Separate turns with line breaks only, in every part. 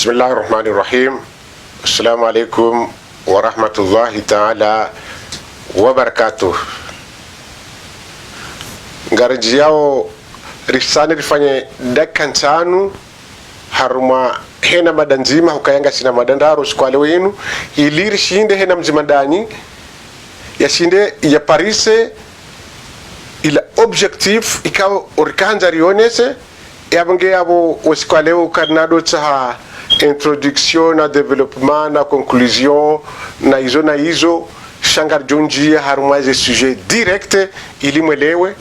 Bismillahirrahmanirrahim. Assalamu alaikum wa rahmatullahi ta'ala wa barakatuh. Ngaraji yao risani rifanye dakan tanu haruma hena madanzima hukayanga sina madandaro sikwale wenu iliri shinde hena mzimandani ya shinde ya parise ila objectif ikaw orikanja rionese yabange yabo wasikwale ukarnado tsaha introduction na développement na conclusion na hizo shangar jonji haruma ze sujet direct ili mwelewe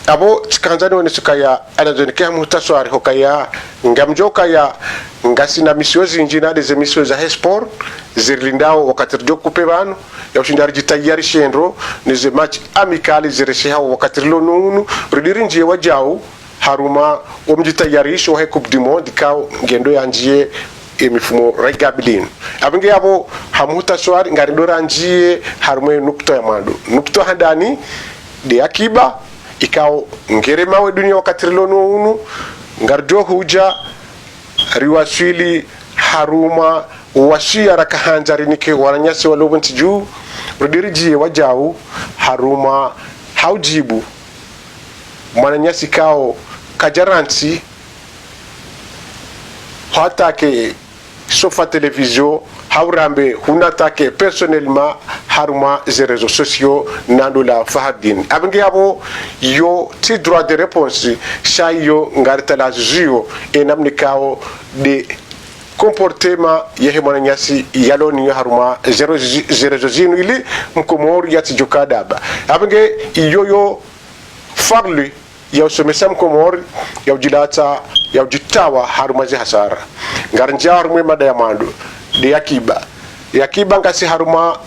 abo tkanzani wone sukaya anazonekea muhtasari hokaya ngamjoka ya ngasina missiozi injina des émissions za sport zirlindao wakati rjo kupe bano ya ushindari jitayari shendro nize match amicale ziresha wakati lonunu ridirinje wajao haruma omjitayarisho wa coupe du monde kao ngendo yanjie emifumo regabilin abinge yabo hamuhtasari ngarindora njie haruma nukto ya mando nukto handani de akiba ikao ngerema we dunia wakati lono unu ngarjo huja riwasili haruma washia rakahanjari nike waranyasi walobonti juu rudiriji wajau haruma haujibu mananyasi kao kajaransi hatake sofa television haurambe hunatake personnellement haruma les réseaux sociaux nando la fahadin abinge yabo yo ti droit de réponse shayo ngarta la jio enamni kao de comportement yehemana nyasi yaloni haruma réseaux ili mkomori yati jokadaba abinge yo farli ya somesam komori ya ujilata ya ujitawa haruma zi hasara ngaranja haruma mada ya mando de yakiba ngasi haruma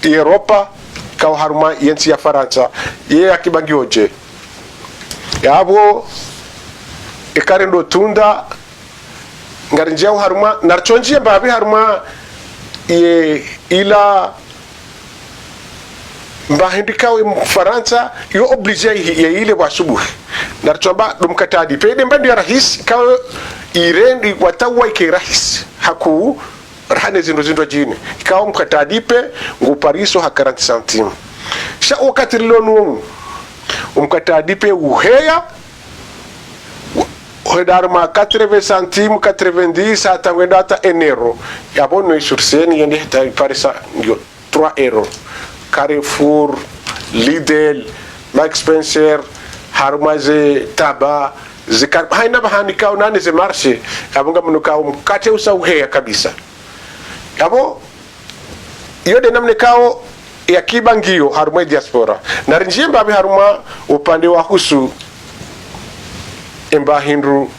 Europa kao haruma yensi ya Faransa ye yakiba ngioje yabo ekarendo tunda ngarinjia haruma narchonjie babi haruma ye ila mbahindikao mu Faransa yo oblige ya ile wasubuhi narchomba dumkatadi pede mbandi ya rahis kao irendi watawa ke rahis haku rahane zindo jini ikawa mkatadipe ngupariso ha 40 centime sha wakati lonu umkatadipe uheya hodarma 80 centime 90 atangwenda ata enero yabono isurseni yende ta parisa ngio 3 euro Carrefour Lidl Max Spencer harmaze taba zikar haina bahani kao nane ze marché abunga mnukao mkate usa uheya kabisa yabo yode namne kao ya kibangio haruma diaspora na rinjimba bi haruma upande wa husu emba hindru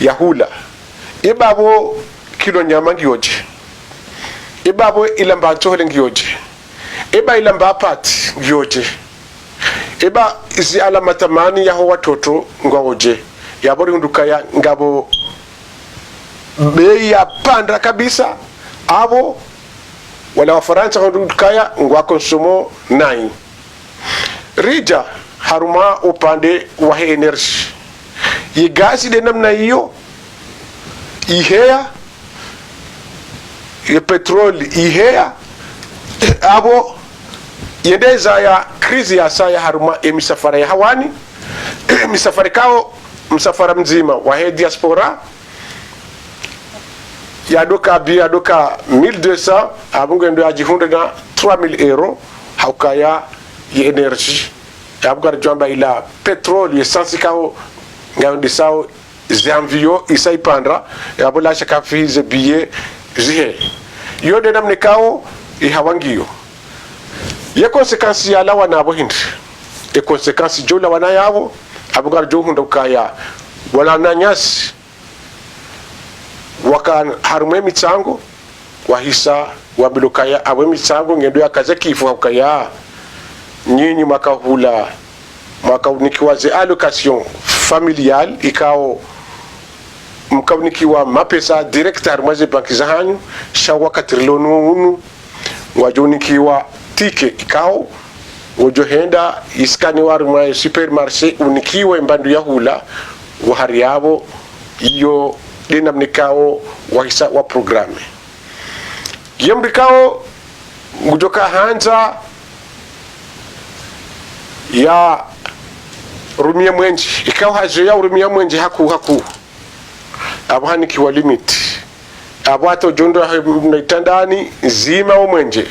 yahula ibabo kilo nyama ngioje ibabo ilamba tohole ngioje iba ilamba pati ngioje iba izi alama tamani yaho watoto ngoje yabo rindukaya ngabo bei ya panda kabisa abo wala wafaransa ndukaya ngwa konsumo 9 rija haruma upande wa energy yigasi de namna hiyo ihea ye petroli ihea abo yendeza ya krizi ya saya haruma emisafara ya hawani misafara kao msafara mzima wa diaspora yadoka 1200 abunga ndo ajihunde na 3000 euro haukaya ye energy abunga jamba ila petrol essence kao ngaundi sao zanvio isaipandra yabola shaka fize billet zihe yode namne kao ihawangio ye konsekansi ya lawa na bohindi e konsekansi jola wana yabo abunga johunda ukaya wala nanyasi wakan harume mitsango wahisa wabilokaya awe mitsango ngendo yakaze kifu hakaya nyinyi makahula makaunikiwa ze allocation familiale ikao mkaunikiwa mapesa direct harmaze banki za hanyu shawa katrilono unu wajonikiwa tike ikao wojohenda iskani waruma supermarché unikiwe mbandu yahula wahari yabo iyo dina mnikao wa programe iyo mnikao ngujoka hanza ya rumia mwenji ikao haje ya rumia mwenji haku abo hanikiwa limit abo ato jondo naitandani zima o mwenje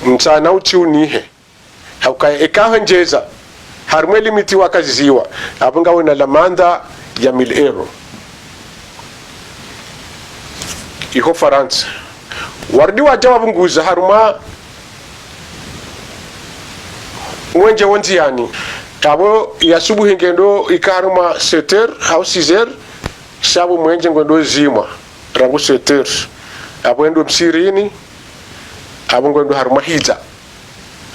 mtsana uti unihe hauka ikaho njeza harumwe limiti wakaziziwa abo ngawe na lamanda ya 1000 euro iho Faransa wardi waja wabunguza haruma mwenje wonzi yani abo yasubuhi ngendo ikaruma 7h au 6h sabu mwenje ngendo zima rangu 7h abo ndo msirini abo ngendo haruma hiza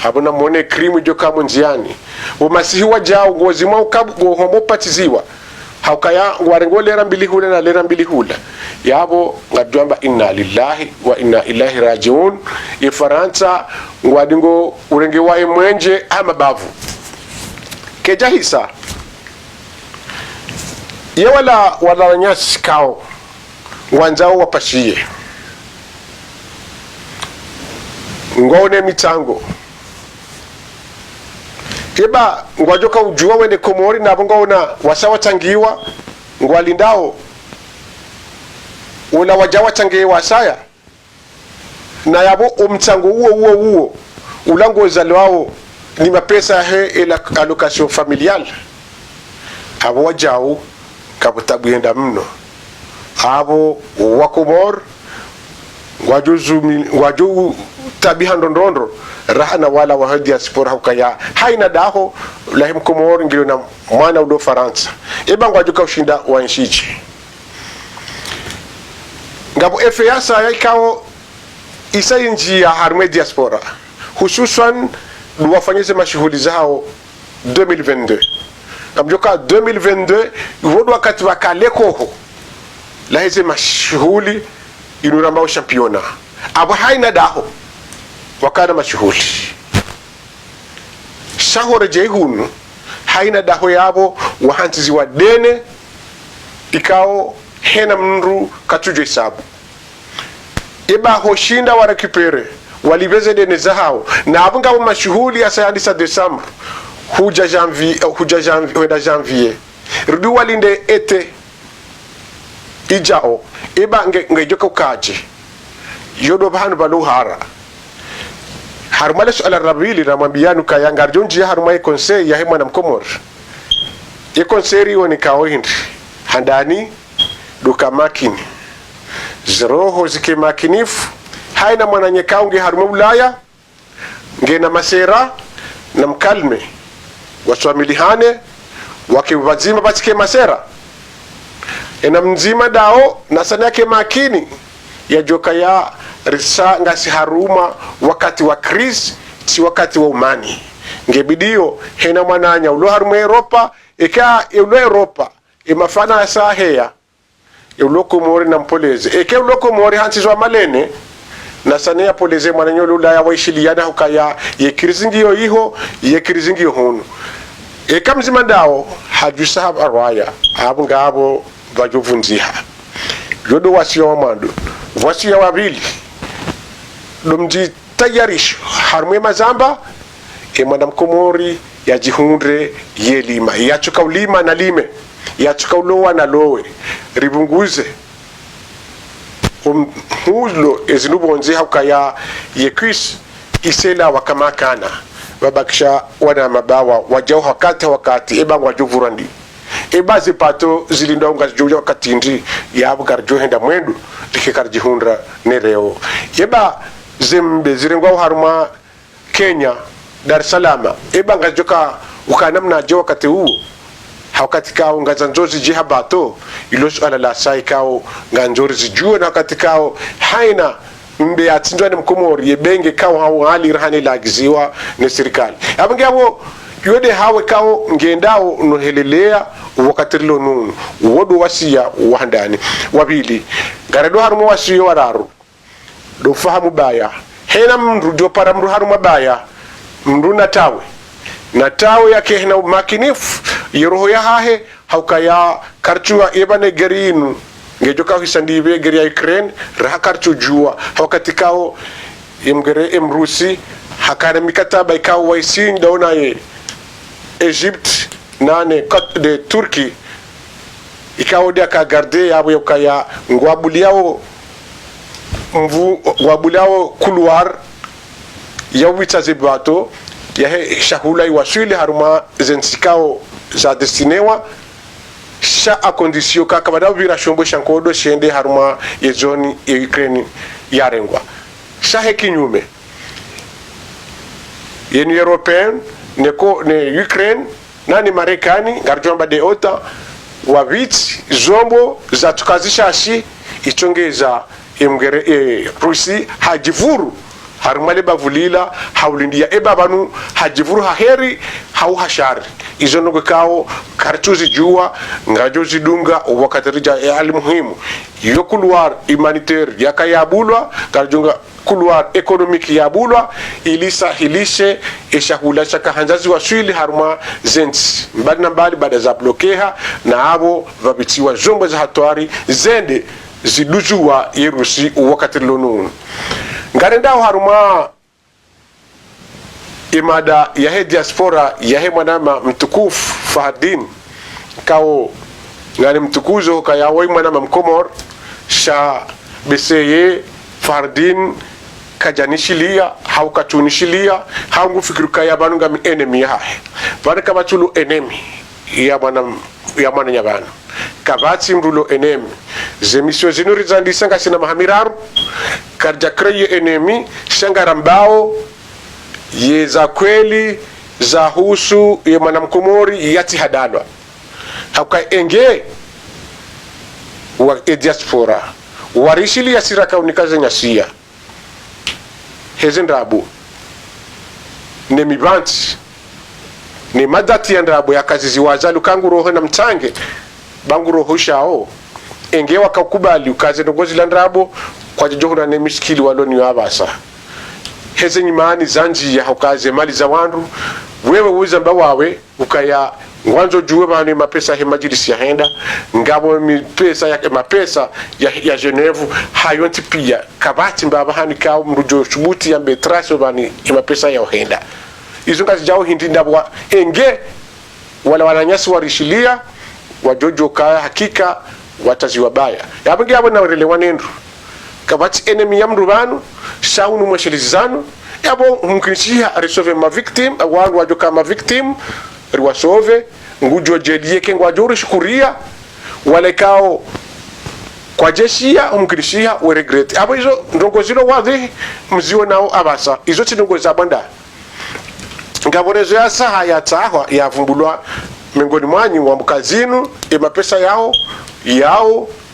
abo na mone krimu joka munziani umasihi wajao ngozima ukabu homo patiziwa haukaya ngwarengo lera mbili hula na lera mbili hula yabo ngadwamba inna lillahi wa inna ilaihi rajiun Faransa ngwadingo urenge wae mwenje ama bavu keja hisa ye wala nyasi kao ngwanzao wapashie ngone mitango eba ngwajoka ujua wende Komori na ngona wasawa tangiwa ngwalindao ula wajawa tangiwa wasaya na yabo umtango uo ulango zalwao ni mapesa he ela allocation familiale abo wajao kabutabuenda mno abo wa Komor ngwaju tabiha ndondondo rahana wala wa diaspora hukaya haina daho lahim Komor ngilo na mwana udo Faransa eba ngwajuka ushinda wa nchichi ngabo FASA yakao isa inji ya harme diaspora hususan wafanyeze mashughuli zao 2022 ngamjoka 2022 wodo wakati wakaleko la hizi mashughuli inuramba championa abo haina daho wakana mashughuli shahore jehunu haina daho yabo wahantizi wa dene ikao hena mnru katujo isabu eba hoshinda wa rekupere walibeze dene zahao na abunga mashughuli ya sayandisa Desemba huja janvier rudu walinde ete ijao eba ngejoka ukaje yodo bahanu baluhara harumale su ala rabili na mwambianu kaya ngarjonji ya harumaye konsei ya hema na Mkomor ye konseri woni kao hindi handani duka makini zeroho zike makinifu haina mwananye kaungi harume Ulaya ngena masera na mkalme waswamilihane wakiwazima batike masera ena mzima dao na sana yake makini ya joka ya risa ngasi haruma wakati wa kris si wakati wa umani ngebidio hena mwananya ulo harume Europa eka ulo Europa imafana saheya ulo Komori na mpoleze eke ulo Komori hansizwa malene na sana ya poleze mwananyolo Ulaya waishiliana hukaya ye krizingio iho ye krizingio hunu eka mzima dao hajusa habarwaya abo ngabo bajuvunziha yodo wasio wa mando wasio wa bili lumji tayarish harmwe mazamba mwana Komori ya jihundre ye lima yachuka ulima na lime yachuka ulowa na lowe ribunguze hulo ezinubonzi hukaya yekwis isela wakamakana babakisha wana mabawa wajao wakati eba wajuvurandi eba zipato zilindonga juja wakati ndi yabu garjo henda mwendu likikarjihundra nereo eba zembe zirengwa haruma Kenya Dar es Salaam eba ngajoka ukanamna jo wakati huo wakati kao ngazanzozi jihabato ilo swala la sai kao nganzori zijue na wakati kao haina mbe atindwa ni Mkomori yebenge kao hao hali rahani lagiziwa ni serikali abange abo yode hawe kao ngendao nohelelea wakati lo nunu wodo wasia wahandani wabili garedo harumo wasio wararu do fahamu baya hena mru do para mru harumo baya mru na tawe yake hena makinifu yeroho ya hahe haukaya karchua ebane gerinu ngejoka hisandive geri ya Ukraine raha karchu jua wakati kao Mrusi hakana mikataba ikao waisi ndaona ye Egypt nane de Turki ikao dia ka garder yabo yokaya ngwabuliao couloir ya wita zibato ya he shahula iwaswili haruma zensikao za destinewa sha a condition ka kabada vira shombo shankodo shende haruma ye zone ya Ukraine yarengwa sha he kinyume yeni European ne Ukraine nani Marekani ngarjomba de OTAN wa viti zombo za tukazisha ashi ichongeza Rusi hajivuru harumale bavulila haulindia ebabanu hajivuru haheri hau hashari izo nungu kao karchuzi jua ngajozi dunga wakatarija ali muhimu yo couloir humanitaire yaka yabulwa karjunga couloir économique yabulwa ilisa hilishe eshahula chaka hanzazi waswili haruma zensi mbali na mbali baada za blokeha na abo vabitiwa zombo za hatwari zende zidujuwa Yerusi wakati lonunu ngarendao haruma imada yahe diaspora yahe mwanama mtukufu Fahadin kao ngani mtukuzo kaya woi mwanama mkomor sha beseye Fahadin kajanishilia haukatunishilia haungu fikiru kaya banu ngami enemy yahe bana kama tulu enemy ya mwana nyabana kabati mrulo enemy zemisio zinuri zandi sanga sina mahamiraru karja kreye enemy shangarambao ye za kweli za husu ye mwanamkomori yati hadalwa hauka enge wa diaspora warishili ya siraka unikaze nyasia hezendabu ne mibanti ni madati ya ndabu ya kazi ziwazalu kangu roho na mtange bangu roho shao enge wakakubali ukaze nongozi la ndrabo kwa jijohuna ne miskili waloni wabasa heze nyimani zanji ya ukaze mali za wandu wewe uza mba wawe ukaya ngwanzo juwe manu mapesa he majilisi ya henda ngabo mipesa ya mapesa ya Genevu hayonti pia kabati mbaba hani kao mrujo shubuti ya betraso bani mapesa ya henda izo ngazi jao hindi ndabwa enge wala wananyasi warishilia wajojo kaya hakika wataziwa baya yabangi abo na wele wanendu kabati enemy ya mrubanu shaunu mwashilizano yabo mkinishiha resolve ma victim wangu wajoka ma victim riwasove ngujo jedie kengwa jori shukuria wale kao kwa jeshia mkinishiha we regret abo izo ndongo zilo wadhi mzio nao abasa izo tinongo za banda ngaborezo ya saha ya tahwa ya vumbulwa mengoni mwanyu wa mkazinu mapesa yao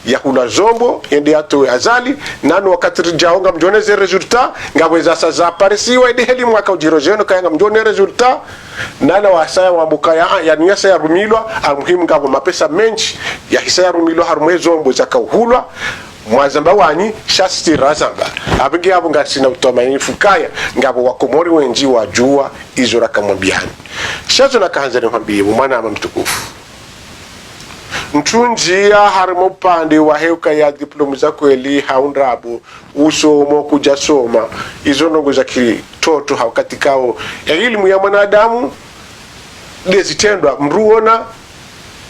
ya hula zombo ende ato azali nanu wakati rijaonga mjone ze resulta ngabweza saza parisiwa ede heli mwaka ujirojeno kaya mjone resulta nana wasaya wambukaya ya niyasa ya rumilwa almuhimu ngabo mapesa menchi ya hisa ya rumilwa harumwe zombo zaka uhulwa mwazamba wanyi shasti razamba abingi abo ngasina utomaini fukaya ngabo wakomori wenji wajua izo rakamwambiani shazo nakahanzani mwambiye mwana ama mtukufu ntunjia harimo pande wa heuka ya diplomu za kweli haundrabu usomo kuja soma izo nongo za kitoto haukatikao ya elimu ya mwanadamu dezitendwa mruona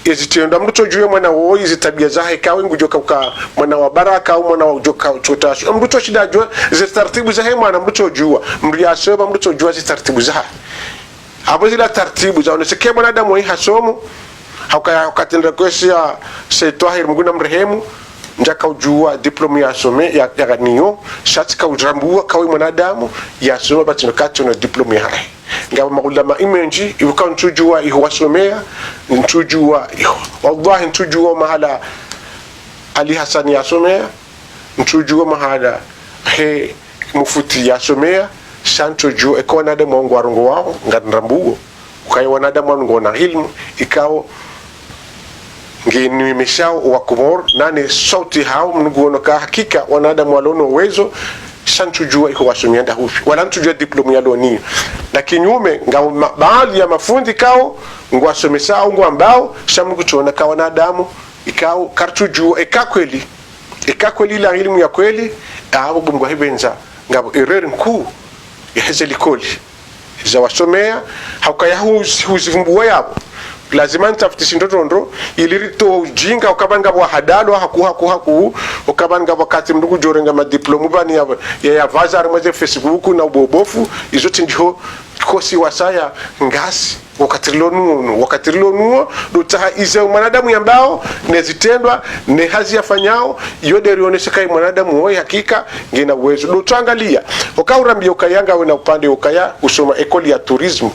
ezitendwa mruto juwe mwana woi zitabia zahe kawe ngujoka uka mwana wa baraka au mwana wa ujoka uchotashu mruto shida juwe zitartibu zahe mwana mruto juwa mriasoba mruto juwa zitartibu zahe hapo zila tartibu za uneseke mwanadamu wa hasomo haukatendra kwesi ya seitwahiri mguna mrehemu njaka ujua diplomu ya some ya ganiyo shatika ujrambua kawe mwanadamu ya soma batino kati na diplomu ya hai ngaba magulama imenji ibuka ntujua ihwasomea ntujua wallahi ntujua mahala Ali Hassan ya somea ntujua mahala he mufuti ya somea shanto jua eko wanadamu wangu warungu wao ngandrambuo ukaye wanadamu wangu na ilmu ikao ngini meshao wa Comores nane sauti hao mnuguono ka hakika wanadamu walono uwezo shanchujua iko wasumienda hufi wala ntujua diplomu ya loni na kinyume baadhi ya mafundi kao ngwasomesa au ngwambao shamu kuchona ka wanadamu ikao kartujua kweli la elimu ya kweli abo bungwa hibenza ngabo erreur nkuu ya hezelikoli za wasomea haukaya huzivumbua yabo lazima ntafutisha ndotondo ilirito ujinga ukabanga bwa hadalo haku ukabanga wakati mndugu jorenga madiplomu bani ya vazar mwe Facebook na ubobofu izo tinjo kosi wasaya ngasi wakati nuo dutaha ize mwanadamu yambao nezitendwa ne hazi yafanyao yode rionesha kai mwanadamu hoi hakika ngina uwezo dotuangalia ukaurambia ukayanga we na upande ukaya usoma ekoli ya tourism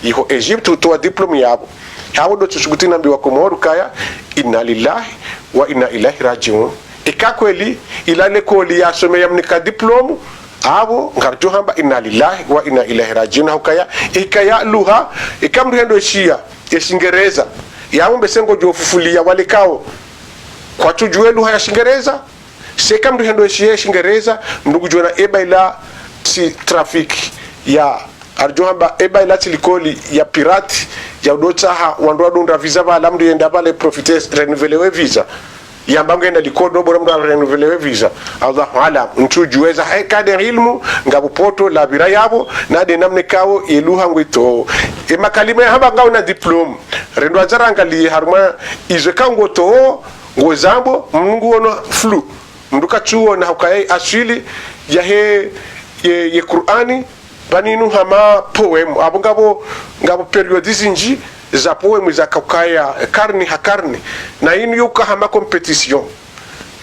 iho Egypt utoa diplomu yabo hao do tushuguti nambi wa Comores kaya inna lillahi wa inna ilaihi rajiun kweli ilale koli ya somea mnika diplomu abo ngarjo hamba inna lillahi wa inna ilaihi rajiun hukaya ikaya luha ikamrendo shia ya Shingereza ya mbesengo jofufulia wale kao kwa tujue luha ya Shingereza sekamrendo shia ya Shingereza mndugu jona ebaila si trafiki ya arjohamba eba ilati likoli ya pirati ya udotaha wandua dunda visa ba lamdu yenda bale profites renouveler visa yamba ngenda likodo bora mdu renouveler visa Allahu alam ntujueza haikade ilmu ngabu poto la bira yabo na de namne kawo eluha ngwito e makalima haba ngao na diploma rendo azaranga li haruma izo kango to ngozambo mungu ono flu mduka chuo na hukai asili ya he ye Qur'ani baninu hama poem abo ngabo periodizi nji za poem za kakaya karni na inu yuka hama competition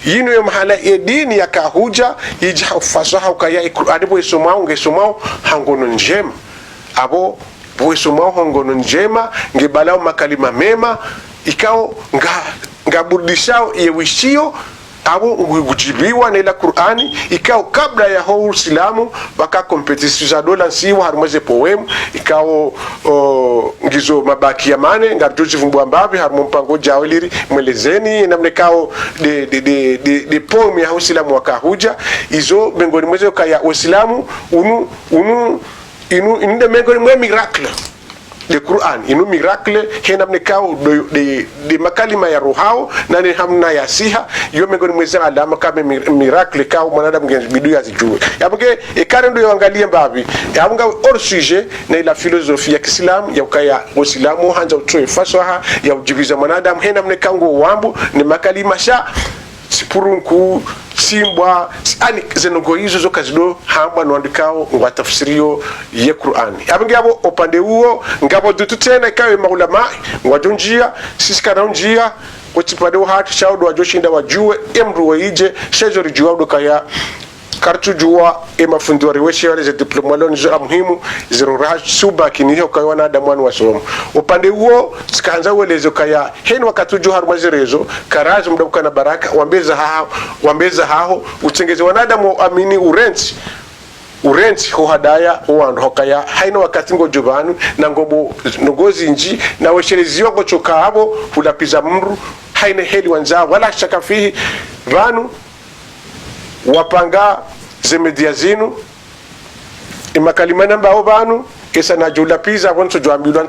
yinu yo mahala edini ya kahuja ija fasaha ukaya Qur'ani bo isomao ngesomao hangono njema abo bo isomao hangono njema ngebalao makalima mema ikao ngabudishao yewishio abo ngujibiwa na ila Qur'ani ikao kabla ya ho Uislamu baka competition za dola nsiwa harumeze poem ikao ngizo mabaki ya mane ngarjoji vumbwa mbabe harumo mpango jaweliri mwelezeni namne kao de poem ya Uislamu wakahuja izo mengoni mweze kaya Uislamu inu de mengoni mwe miracle de Qur'an inu miracle hena mnekao de makalima ya rohao na ni hamna ya siha yo mengoni mweze alama kama miracle kao mwanadamu bidu ya zijue yabuke ekarendo yoangalie mbabi yabunga hors sujet na ila philosophie ya Kiislamu ya ukaya Uislamu hanja utoe fasaha ya ujibiza mwanadamu hena mnekango wambu ni makalima sha sipurunku simbwa ani zenongo hizo zo kazido hamba nwandikao ngwa tafsirio ye Qur'ani abangabo opande huo ngabo dutu tena ikawe maulama ngwajunjia sisi kana unjia kutipade hati chaudo wajoshinda wajue emru waije shezo rijuwa dokaya kartu juwa mafundi wariweshe wale za diplomalo zo muhimu zirura suba kiniho kwa wanadamu wanu wasomo upande huo sikaanza uelezo kaya heni wakati juwa harumazirezo karazi mdabuka na baraka wambeza hao utengeze wanadamu amini urenti hohadaya uwandu hokaya haina wakati ngojubanu na ngozi nji na wesheleziwa gochoka habo hulapiza mru haina heli wanza wala shaka fihi vanu wapanga zemedia zinu imakalimana mbao banu kesa na jula pizza wonso joambilwa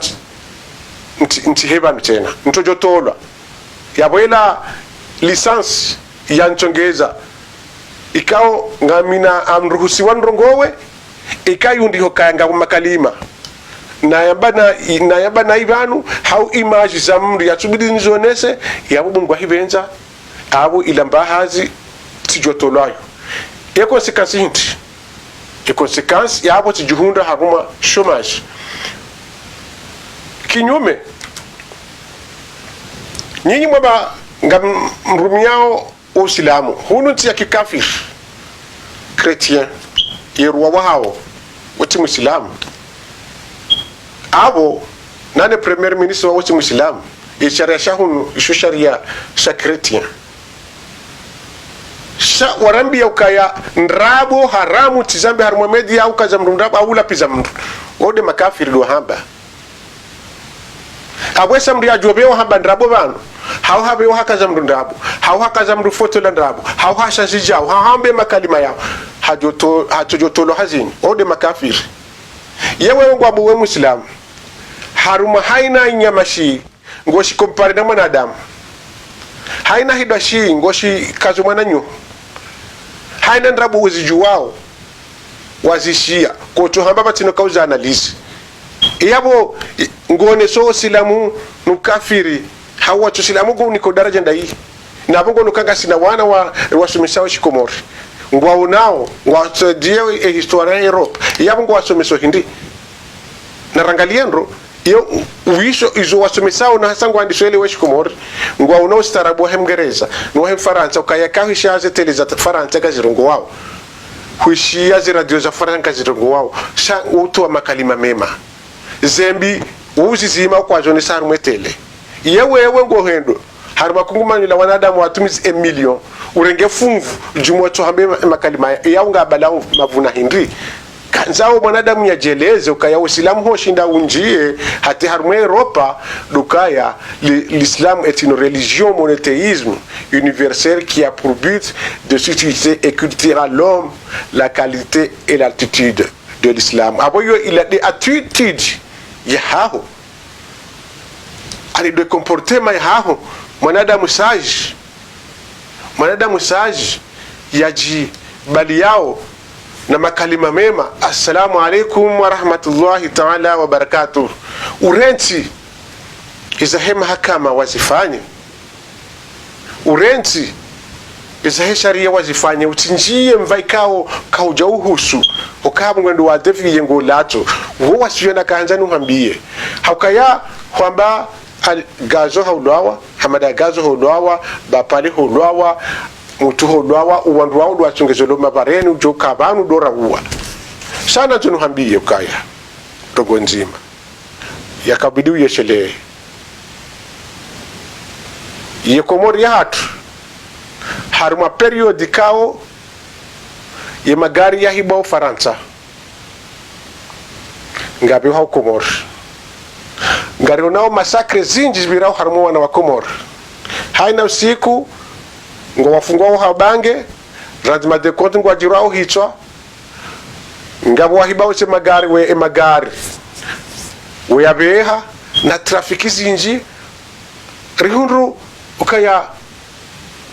nti hebanu tena ntojo tolwa yabwela lisansi ya nchongeza ikao ngamina amruhusi wanrongowe ikayundi hokanga makalima na yabana ibanu hau image za mru yatubidi nzonese yabungwa hibenza abo ilambahazi tijotolayo consequence hinti consequence yabo tijuhunda haruma chômage kinyume nyinyi mwaba ngamrumiao Uislamu hunu tia kikafir chrétien yeruwa wao wote Muislamu abo nane premier ministre wote Muislamu isharia shahunu isharia sha chrétien sha warambi ya ukaya ndrabo haramu tizambe harumu media au kaza mrundrabo au lapiza mru ode makafiri do hamba abwesa mri ajobeo hamba ndrabo bano hau habe hakaza mrundrabo hau hakaza mru foto la ndrabo hau hasha zijao hau hambe makalima yao hajotolo hazini ode makafiri yewe ngwa buwe Muislamu haruma haina nyamashi ngoshi kompare na mwanadamu haina hidashi ngoshi kazo mwananyu haina ndabu uzijuwao wazishia koto hamba batino kauza analisi yabo ngone so silamu nukafiri hawa to silamu go niko daraja ndai na bongo nukanga sina wana wasomesao shikomori ngwao nao ngwatodie historia ya Europe yabo ngwasomeso hindi na rangalienro yo uiso izo wasomesao na hasangu andiswele we shikomori ngwao nao starabu wa Mgereza no hem Faransa ukayaka hishaze tele za Faransa kazirongo wao huishia zi radio za Faransa kazirongo wao sha utu wa makalima mema zembi uzizima kwa jone saru metele yewe ngohendo haruma kungumani la wanadamu watumizi 1 million urenge fungu jumo to hambe makalima yaunga balau mavuna hindi kanzao mwanadamu yajeleze ukaya uislamu ho shinda unjie hati haruma Europa dukaya l'islam est une religion monothéisme universelle qui a pour but de susciter et cultiver à l'homme la qualité et l'altitude de l'islam. Aboyo il a des attitudes yahaho ali de comportement yahaho mwanadamu sage yaji bali yao na makalima mema. Assalamu alaikum wa rahmatullahi ta'ala wa barakatuh. Urenti izahema hakama wazifanye, urenti izahe sharia wazifanye, utinjie mvaikao kauja uhusu okabu ngendo wa defi yengo lato wo wasiyona kanza nuhambie haukaya kwamba gazo haulwawa hamada gazo haulwawa bapali haulwawa mutu haulwawa uwandu wao dwachungezelo mabareni ujoka banu dora uwa sana tunuhambie ukaya dogo nzima yakabidi uyeshele ye Komori ya hatu haruma periodi kao ye magari ya hibao Faransa ngabi hao Komori ngari unao masakre zinji zibirao haruma wana wa Komori haina usiku ngo wafungwa habange radima de konti ngo ajirao hichwa ngabo wahibao se magari we magari we yabeha na trafiki zinji rihunru ukaya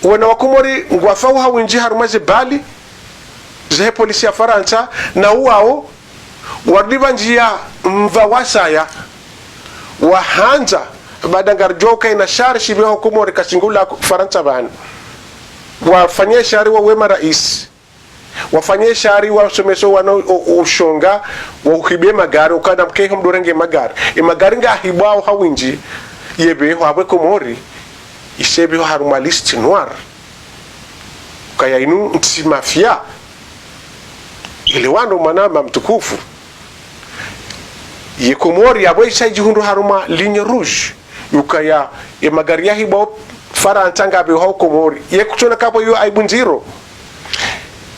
wana wa Komori ngwafau hawinji haruma ze bali ze polisi ya Faransa na uwao wadiba njia mva wasaya wahanza badangar joka ina shari shibe wa Komori kasingula Faransa bana wafanye shari wa wema rais wafanye shari wa someso wana ushonga wa uhibe magari ukada mkehe mdorenge magari nga hibao hawinji yebe wa Komori isebe haruma liste noir kaya inu nti mafia ile wando manama mtukufu ye Komori abo isaji hundu haruma ligne rouge ukaya e magari ya hibo Faransa ngabe ho Komori ye kutona kapo yo aibunziro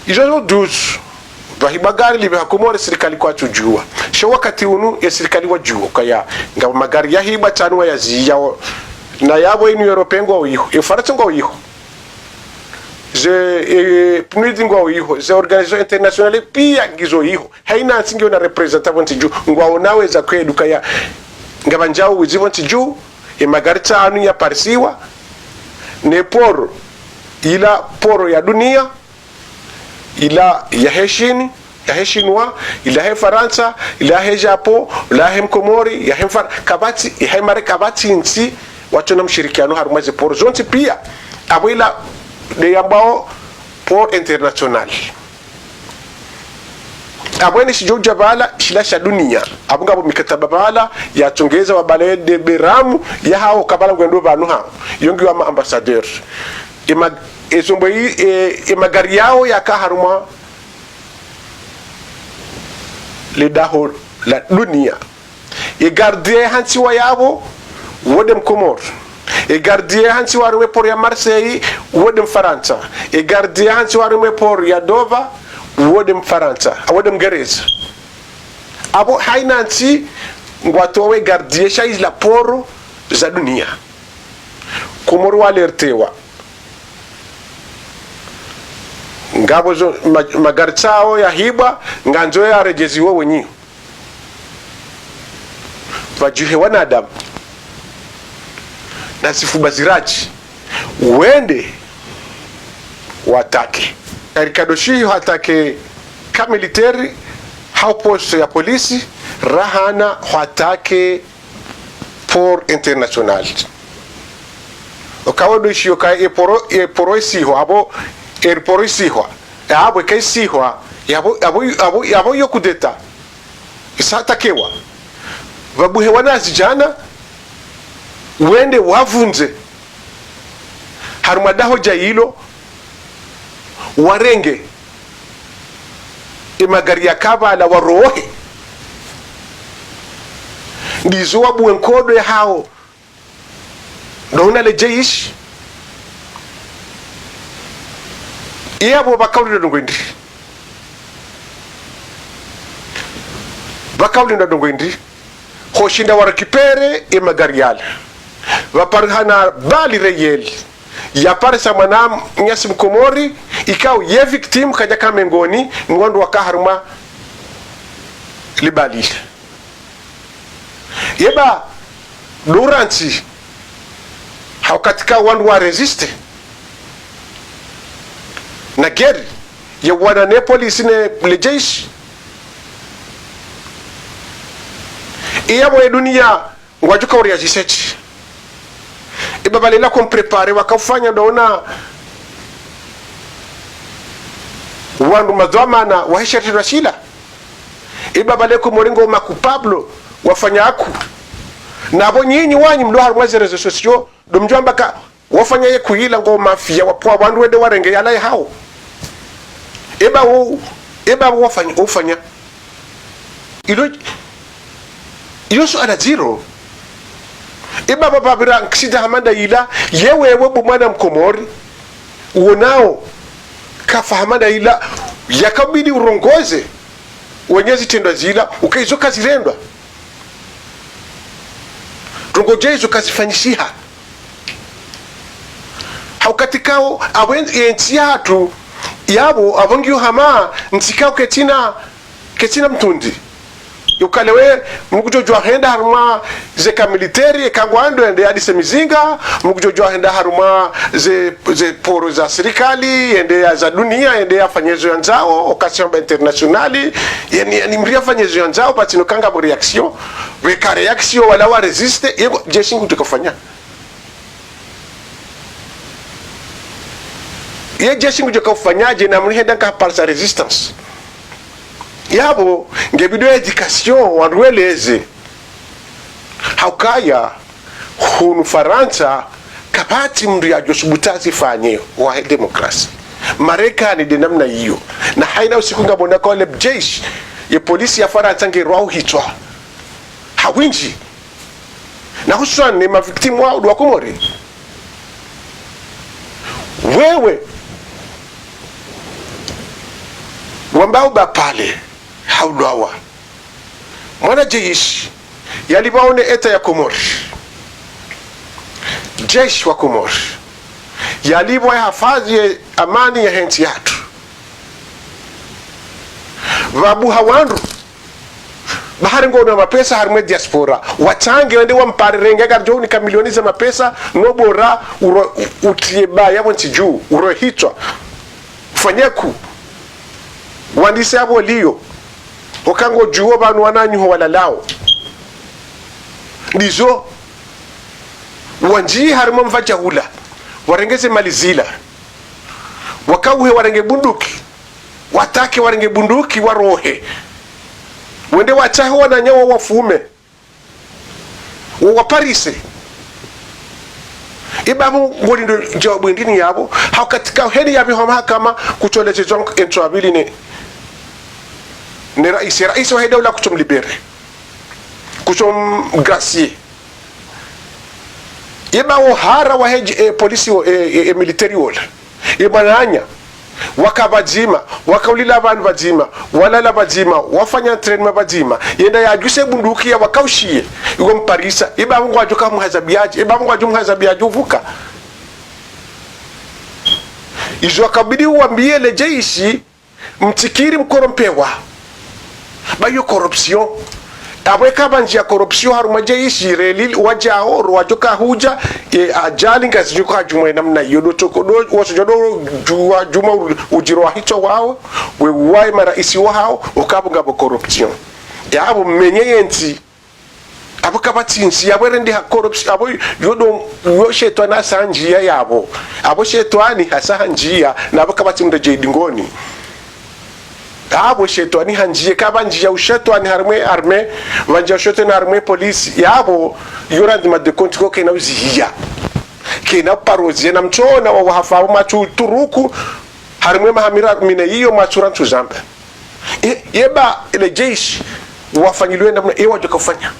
izo dus bahibagari libe Komori serikali kwa tujua sho wakati unu ya serikali wajua kaya ngaba magari ya hiba tanwa ya ziya na yabo inu europengo wiho e Faransa ngo wiho ze punidi ngo wiho ze organisation internationale pia ngizo wiho haina singi na representative ju ngo naweza kweduka ya ngaba njao wizivo ntiju e magari tanu ya parisiwa ne poro ila poro ya dunia ila ya heshini ya heshinwa ila he Faransa ila he Japo ila he Komori ya he kabati ya mare kabati nsi watu na mshirikiano harumaze poro zonti pia abwila de yambao port international abwene shijoja bala shilasha dunia abunga bo mikataba bala ya tongeza wa bala de beramu ya hao kabala ngendo banu hao yongi wa ambassadeur ezombo magari yao ya kaharuma le daho la dunia e gardien hansi wa yabo wodem Komor e gardien hansi wa rume por ya Marseille wodem Faransa e gardien hansi wa rume por ya Dover wodem Faransa wodem Gereza abo hainansi ngwatowe gardien shaiz la poro za dunia Komor walertewa ngabo zo magari chao ya hiba nganzo ya rejeziwa wenyi vajuhe wanadamu na sifu baziraji wende watake katika doshi hatake ka military hau poste ya polisi rahana hatake port international okawo doshi yoka eporo isiho abo erporo isiho abo kai isiho abo yokudeta isatakewa vabuhe wanazi jana wende wavunze harumadaho jailo warenge imagari ya kabala warohe ndizo wabuhe nkodo ya hao ndona le jeish iyabo bakawli ndongwendi khoshinda warakipere imagari yala vaparihana bali reyeli yaparisa mwana nyasi mkomori ikao ye victim kaja kamengoni ngondo wakaharuma libali yeba Rantsi haukatika wandu wa resiste na geri ya wana ne polisi ne lejeshi iya mwe dunia ngwajuka uri ya jisechi iba balela komprepare wakafanya ndona wandu madhamana waheshati rashila iba baleko moringo makupablo wafanya aku nabo nyinyi wanyu mlo harumwa réseaux sociaux domjamba ka wafanya ye kuila ngo mafia wapwa bandu wede warenge yala hao iba wafanya ilo so ada zero iba babira nkisida hamanda ila yewewe bumwana mkomori uonao kafahamanda ila yakabidi urongoze wenyezi tendo zila ukaizo kazi rendwa rongojezo kazi fanyishiha haukatikao awenzi yatu yabo abongiyo hama ntikao ketina mtundi yukalewe mukujojwa henda haruma ze ka military kangwando ende hadi semizinga mukujojwa henda haruma ze poro za serikali ende za dunia ende afanyezo yanzao okasiamba internationali yani mria fanyezo yanzao patino kanga bo reaction we ka reaction wala wa resiste yego jeshi ngutukafanya ye jeshi ngutukafanyaje na mrihenda ka parsa resistance yabo ngebido education wandueleze haukaya hunu Faransa kapati mndu ya josubutazi fanye wa demokrasi Marekani de namna hiyo na haina usiku ngabona kwa le jeshi ya polisi ya Faransa ngerwao hitwa hawinji na hususan ni maviktimu wa Comores wewe wambao bapale haudwawa mwana jeshi yalibaone eta ya Comores jeshi wa Comores yalibwa hafadhi amani ya henti yatu vabu hawandu bahari ngono mapesa harumwe diaspora watange wende wampare renga garjo ni kamilioni za mapesa nobora utieba yabo ntiju urohitwa fanyaku wandise abo liyo okango juo banu wananyu ho walalao ndizo wanji harimo mvaja hula warengeze malizila wakauhe warenge bunduki watake warenge bunduki warohe wende wachaho wananyawa wafume waparise ibabu ngolindo jawabu ndini yabo hakatika heni yabi homa kama kucholeze zonk entrabili ne rais wa dawla kuchom libere kuchom gracier ibawo hara wa polisi military wala ibananya wakabajima wakaulila abantu bajima walala bajima wafanya entraînement bajima yenda yajuse bunduki ya wakaushie igo mparisa ibabu ngwajuka muhazabiaje ibabu ngwaju muhazabiaje uvuka izo akabidi uambie le jeshi mtikiri mkorompewa bayo corruption abweka banji ya corruption haruma jeishi relil wajao wajoka huja ajali ngazi juka jumwe namna yodo tokodo wasojodo juma ujiro hicho wao we wai mara isi wao ukabunga bo corruption ya abo menyenti abo kabatinsi yaberende ha corruption abo yodo yoshetwa na sanjia yabo abo shetwani hasanjia nabo kabatimda jedingoni abo shetwani hanjie kabanjia ushetwani harme arme wanja shetwani arme polisi yabo yorandi ma de compte ko kena uzihiya kena parozie na mchona wa hafabu machu turuku harme mahamira mine hiyo machura tuzamba yeba ile jeshi wafanyiliwe namna ewa joka kufanya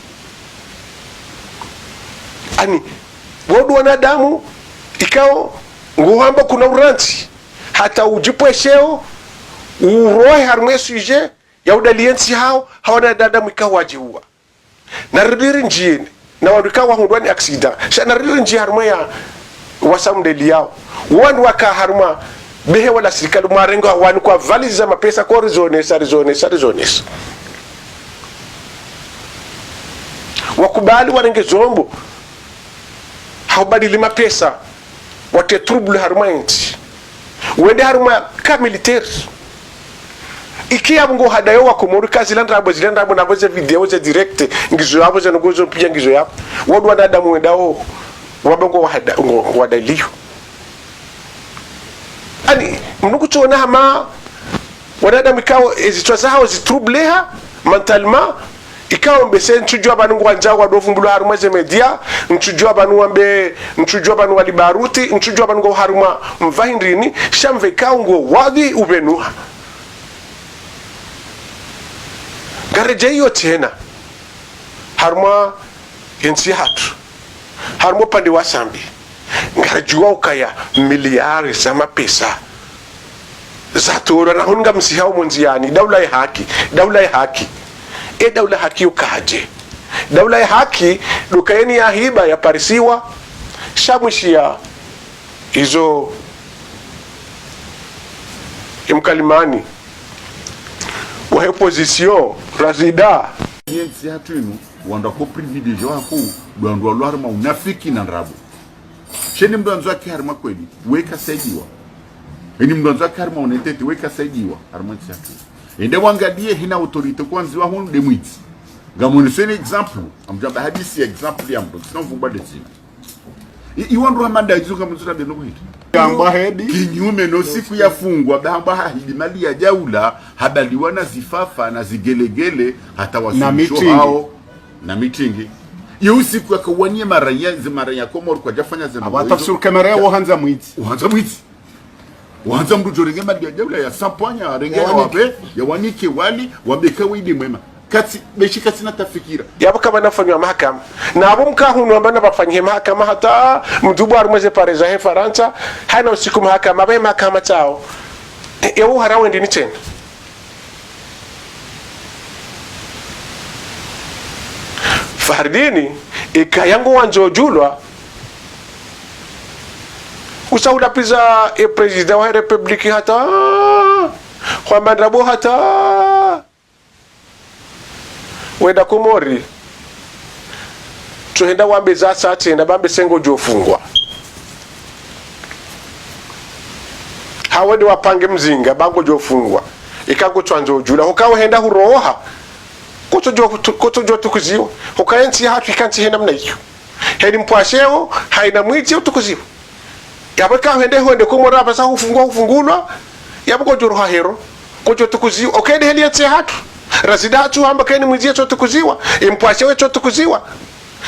ani wodu wanadamu ikao nguhamba kuna uranti hata ujipwesheo uroe harmwe suje ya udaliensi hao hawana dadamu ikao wajiua na ridiri njieni na wadikawa hundwani aksida sha na ridiri nji harmwe ya wasamdeli yao wanu waka harma behe wala sirikali marengo wanu kwa valizi za mapesa kwa rizones wakubali warenge zombo haubadili mapesa wate trouble harma inti wende harma ka militaire ikia mungo hadayo wa Komori kazi zilanda na boze video ze direct ngizo yabo ze ngozo pia ngizo yabo wadu wanadamu wendao wabongo wadaliyo ani mnuku tuona hama wanadamu ikao ezitwaza hao zitroubleha mentalement ikao mbese ntujua abantu wanjao wadovumbulu haruma ze media ntujua abantu walibaruti ntujua abantu haruma mvahindini shamve ikao ngo wadi ubenuha gareje hiyo tena haruma yensi hatu haruma pande wasambi ngarajua ukaya miliari za mapesa za tora na hunga msihao monziani daula ya haki daula haki ukaje daula ya haki dukaeni ya hiba ya parisiwa shamwishia hizo imkalimani wa opposition razida
yensi hatuinu wanda ko privilege wako ndo lwarma unafiki na ndrabo sheni mdanzo wake harma kweli weka saidiwa eni mdanzo wake harma unetete weka saidiwa harma tsatu ende wangadie hina autorite kwanziwa hunu de mwiti ngamone sene example amjamba hadisi example ya mdo sino vumba de zina iwandu hamanda izuka mzura de no hiti
Gamba hedi
kinyume no siku ya fungwa bahamba hahidi mali ya jaula habaliwa na zifafa na zigelegele hata wasimisho hao na mitingi iyo siku ya kawanie mara ya Komori kwa jafanya zema
watafsuru kamera ya uhanza mwiti
uhanza mdu jorenge mali ya jaula ya sampanya renge ya wape ya wanike wali wabeka widi mwema kati beshika sina tafikira
yabo kama nafanywa mahakama na abo mkahunu ambana bafanywe mahakama hata mdubu arumeze pareza he Faransa hana usiku mahakama bae mahakama chao yao harawe ndini tena Fardini ikayangu wanjojulwa usauda piza president wa republiki hata kwa madrabo hata wenda Komori tuhenda wambe za sati na bambe sengo jofungwa hawede wapange mzinga bango jofungwa ikango twanzo jula hokawe henda huroha koto jo tukuziwa hokaensi hatu ikansi henda mna hiyo hedi mpwasheo haina mwiti utukuziwa yabaka hende Komori hapa sa hufungulwa yabako joroha hero kojo tukuziwa okede heli yatsi hatu razidatu hamba keni mwizie chote kuziwa impwashewe chote kuziwa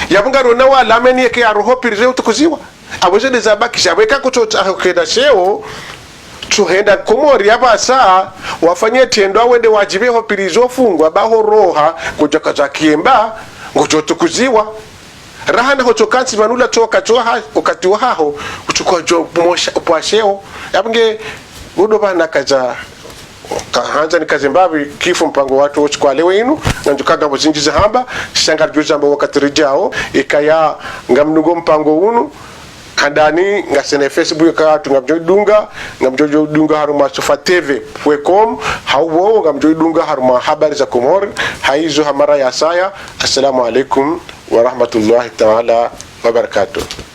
yabunga rona wa lameni yake ya roho pirize tukuziwa aboje de zabaki shabeka kuchota keda sheo tuhenda Komori hapa saa wafanye tendo awende wajibe ho pirizo fungwa baho roha kujoka za kiemba ngochote kuziwa rahana hochokansi manula toka toha wakati wao kuchukua jo mosha upwasheo yabunge udoba nakaza kahanza nikazimbabi kifo mpango watu ochukwa lewe inu nanjukaga bozinjiza hamba shangar juza mbo wakati rijao ikaya ngamnugo mpango unu kandani ngasene Facebook ka ngamjoy dunga haruma sofatv.com hawo ngamjoy dunga haruma habari za Comores haizo hamara ya saya. Assalamu alaikum wa rahmatullahi ta'ala wa barakatuh.